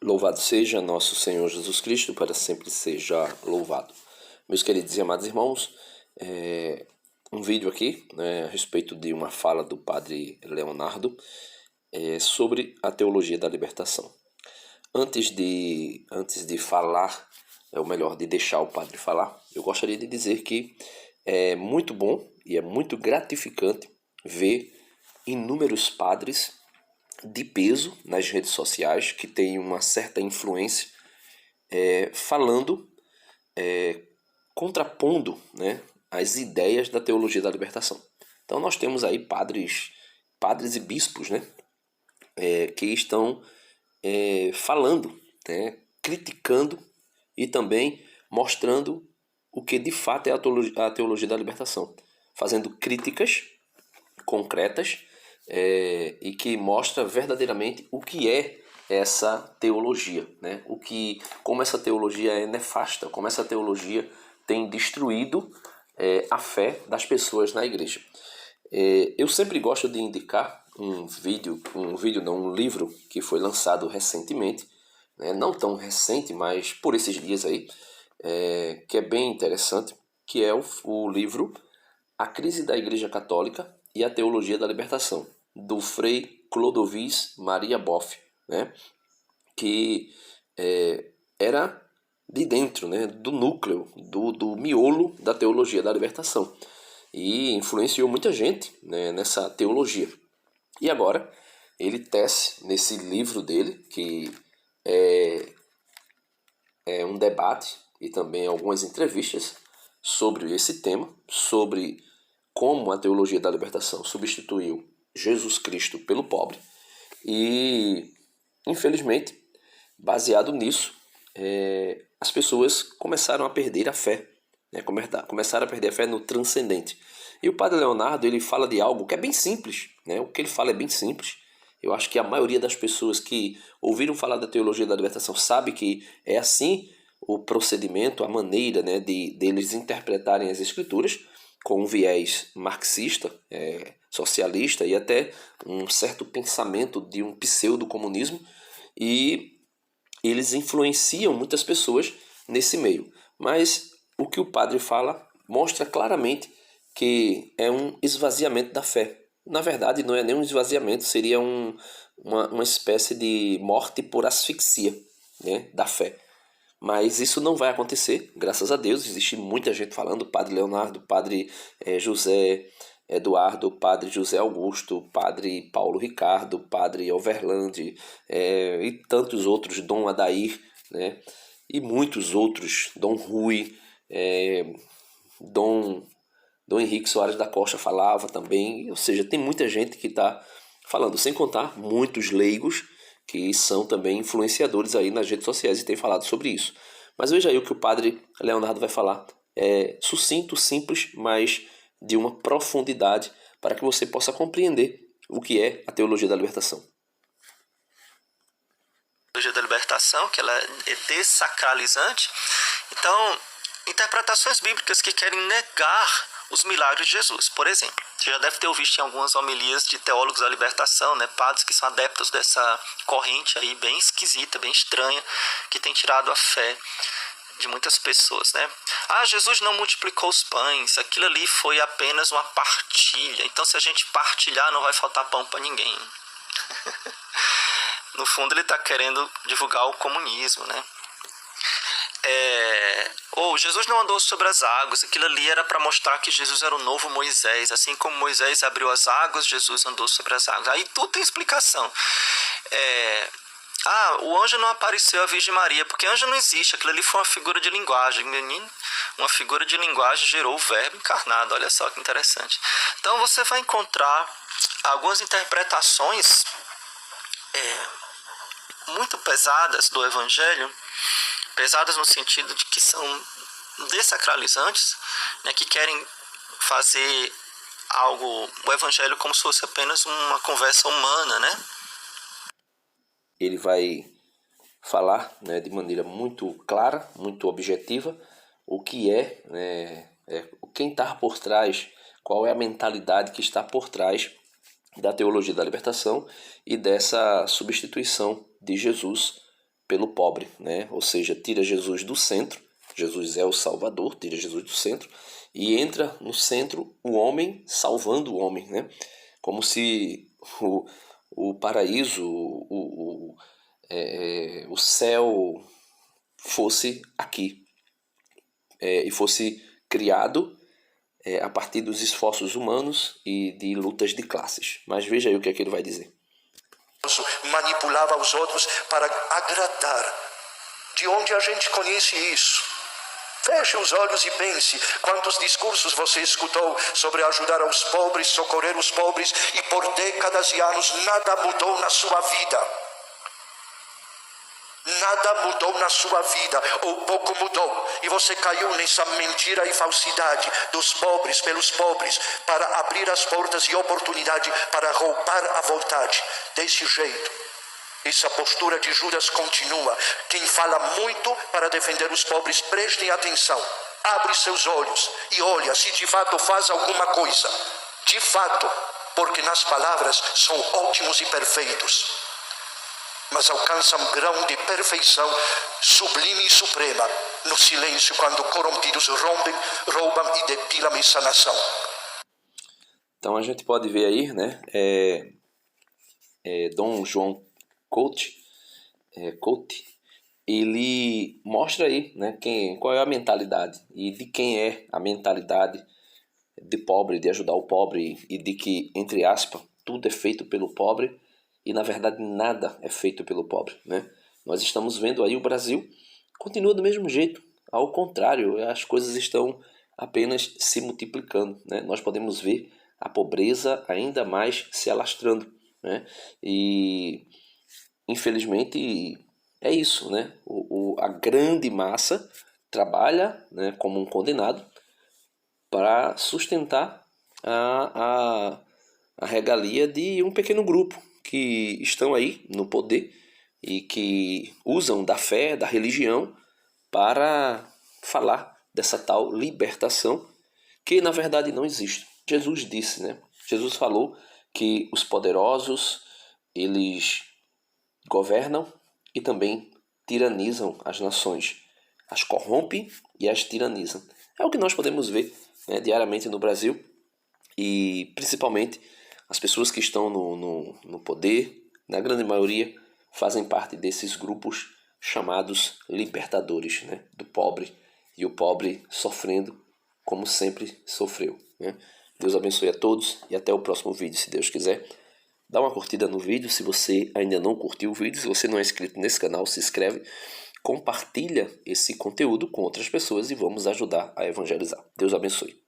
Louvado seja nosso Senhor Jesus Cristo, para sempre seja louvado. Meus queridos e amados irmãos, um vídeo aqui, a respeito de uma fala do padre Leonardo sobre a teologia da libertação. Antes de falar, ou melhor, de deixar o padre falar, eu gostaria de dizer que é muito bom e é muito gratificante ver inúmeros padres de peso nas redes sociais, que tem uma certa influência, falando, contrapondo, as ideias da teologia da libertação. Então nós temos aí padres e bispos, que estão falando, criticando e também mostrando o que de fato é a teologia da libertação, fazendo críticas concretas e que mostra verdadeiramente o que é essa teologia, como essa teologia é nefasta, como essa teologia tem destruído a fé das pessoas na igreja. Eu sempre gosto de indicar um livro que foi lançado recentemente, não tão recente, mas por esses dias aí, que é bem interessante, que é o livro A Crise da Igreja Católica e a Teologia da Libertação, do Frei Clodovis Maria Boff, que era de dentro, do núcleo, do miolo da teologia da libertação, e influenciou muita gente, nessa teologia. E agora ele tece nesse livro dele, que é um debate e também algumas entrevistas sobre esse tema, sobre como a teologia da libertação substituiu Jesus Cristo pelo pobre. E, infelizmente, baseado nisso, as pessoas começaram a perder a fé, começaram a perder a fé no transcendente. E o padre Leonardo, ele fala de algo que é bem simples, o que ele fala é bem simples. Eu acho que a maioria das pessoas que ouviram falar da teologia da libertação sabe que é assim o procedimento, a maneira, deles interpretarem as escrituras, com um viés marxista, socialista e até um certo pensamento de um pseudo-comunismo, e eles influenciam muitas pessoas nesse meio. Mas o que o padre fala mostra claramente que é um esvaziamento da fé. Na verdade, não é nem um esvaziamento, seria uma espécie de morte por asfixia, da fé. Mas isso não vai acontecer, graças a Deus. Existe muita gente falando, padre Leonardo, padre José Eduardo, padre José Augusto, padre Paulo Ricardo, padre Overland, e tantos outros, Dom Adair, e muitos outros, Dom Rui, Dom Henrique Soares da Costa falava também. Ou seja, tem muita gente que está falando, sem contar muitos leigos que são também influenciadores aí nas redes sociais e têm falado sobre isso. Mas veja aí o que o padre Leonardo vai falar. É sucinto, simples, mas de uma profundidade para que você possa compreender o que é a teologia da libertação. A teologia da libertação, que ela é dessacralizante. Então, interpretações bíblicas que querem negar os milagres de Jesus. Por exemplo, você já deve ter ouvido em algumas homilias de teólogos da libertação, padres que são adeptos dessa corrente aí bem esquisita, bem estranha, que tem tirado a fé de muitas pessoas, Jesus não multiplicou os pães, aquilo ali foi apenas uma partilha, então se a gente partilhar não vai faltar pão para ninguém. No fundo ele está querendo divulgar o comunismo, Ou Jesus não andou sobre as águas, aquilo ali era para mostrar que Jesus era o novo Moisés, assim como Moisés abriu as águas, Jesus andou sobre as águas. Aí tudo tem explicação. O anjo não apareceu à Virgem Maria, porque anjo não existe, aquilo ali foi uma figura de linguagem. Uma figura de linguagem gerou o verbo encarnado, olha só que interessante. Então você vai encontrar algumas interpretações muito pesadas do Evangelho, pesadas no sentido de que são dessacralizantes, que querem fazer o Evangelho como se fosse apenas uma conversa humana, Ele vai falar, de maneira muito clara, muito objetiva, o que quem está por trás, qual é a mentalidade que está por trás da teologia da libertação e dessa substituição de Jesus pelo pobre, né? Ou seja, tira Jesus do centro, Jesus é o Salvador, tira Jesus do centro, e entra no centro o homem salvando o homem, né? Como se o paraíso, o céu fosse aqui, e fosse criado a partir dos esforços humanos e de lutas de classes. Mas veja aí o que é que ele vai dizer. Manipulava os outros para agradar. De onde a gente conhece isso? Feche os olhos e pense quantos discursos você escutou sobre ajudar os pobres, socorrer os pobres, e por décadas e anos nada mudou na sua vida. Nada mudou na sua vida, ou pouco mudou, e você caiu nessa mentira e falsidade dos pobres pelos pobres, para abrir as portas e oportunidade para roubar a vontade. Desse jeito, essa postura de Judas continua. Quem fala muito para defender os pobres, prestem atenção, abre seus olhos e olha se de fato faz alguma coisa. De fato, porque nas palavras são ótimos e perfeitos, mas alcançam um grau de perfeição sublime e suprema no silêncio, quando corrompidos roubam e depilam essa nação. Então a gente pode ver aí, né, Dom João Cote, ele mostra aí, né, qual é a mentalidade e de quem é a mentalidade de pobre, de ajudar o pobre, e de que, entre aspas, tudo é feito pelo pobre, e na verdade nada é feito pelo pobre, né? Nós estamos vendo aí o Brasil continua do mesmo jeito, ao contrário, as coisas estão apenas se multiplicando, né? Nós podemos ver a pobreza ainda mais se alastrando, né? E infelizmente é isso, né? A grande massa trabalha, né, como um condenado para sustentar a regalia de um pequeno grupo que estão aí no poder e que usam da fé, da religião, para falar dessa tal libertação que na verdade não existe. Jesus disse, né? Jesus falou que os poderosos, eles governam e também tiranizam as nações, as corrompem e as tiranizam. É o que nós podemos ver, né, diariamente no Brasil, e principalmente as pessoas que estão no poder, na grande maioria, fazem parte desses grupos chamados libertadores, né, do pobre, e o pobre sofrendo como sempre sofreu, né? Deus abençoe a todos e até o próximo vídeo, se Deus quiser. Dá uma curtida no vídeo se você ainda não curtiu o vídeo. Se você não é inscrito nesse canal, se inscreve, compartilha esse conteúdo com outras pessoas e vamos ajudar a evangelizar. Deus abençoe.